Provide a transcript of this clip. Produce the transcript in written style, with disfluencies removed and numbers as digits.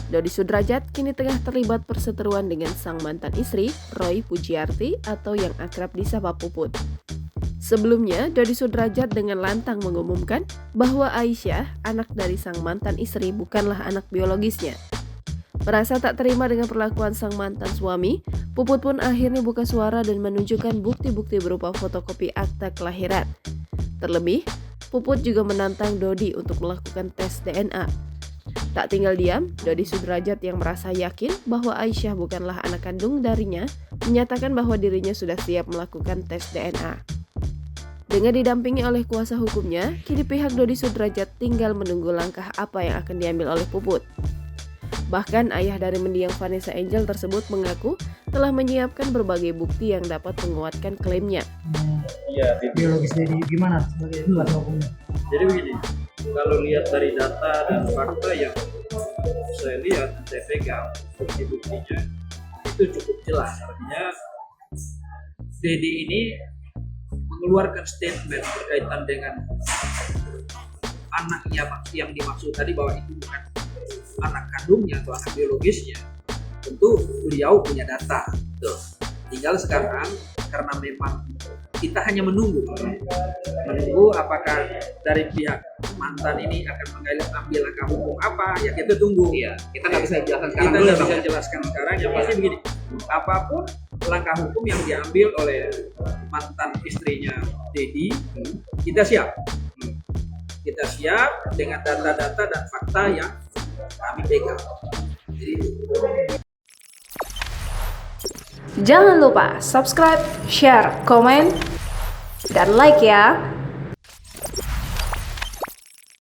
Dodi Sudrajat kini tengah terlibat perseteruan dengan sang mantan istri, Roy Pujiarti atau yang akrab disapa Puput. Sebelumnya, Dodi Sudrajat dengan lantang mengumumkan bahwa Aisyah, anak dari sang mantan istri, bukanlah anak biologisnya. Merasa tak terima dengan perlakuan sang mantan suami, Puput pun akhirnya buka suara dan menunjukkan bukti-bukti berupa fotokopi akta kelahiran. Terlebih, Puput juga menantang Dodi untuk melakukan tes DNA. Tak tinggal diam, Dodi Sudrajat yang merasa yakin bahwa Aisyah bukanlah anak kandung darinya, menyatakan bahwa dirinya sudah siap melakukan tes DNA. Dengan didampingi oleh kuasa hukumnya, kini pihak Dodi Sudrajat tinggal menunggu langkah apa yang akan diambil oleh Puput. Bahkan ayah dari mendiang Vanessa Angel tersebut mengaku telah menyiapkan berbagai bukti yang dapat menguatkan klaimnya. Iya, Biologis jadi gimana sebagai kuasa hukumnya? jadi begini, kalau lihat dari data dan fakta yang saya lihat, saya pegang bukti-buktinya, itu cukup jelas. Artinya, Dedi ini mengeluarkan statement berkaitan dengan anaknya yang dimaksud tadi bahwa itu bukan anak kandungnya atau anak biologisnya. Tentu beliau punya data. Tuh. Tinggal sekarang karena memang kita hanya menunggu apakah dari pihak mantan ini akan mengambil langkah hukum apa, ya kita tunggu. Iya, kita nggak bisa jelaskan sekarang. Kita dulu, nggak Bang. bisa jelaskan sekarang. Yang pasti begini, apapun langkah hukum yang diambil oleh mantan istrinya Dedi, kita siap. Kita siap dengan data-data dan fakta yang kami pegang. Jadi, Jangan lupa subscribe, share, komen, dan like ya!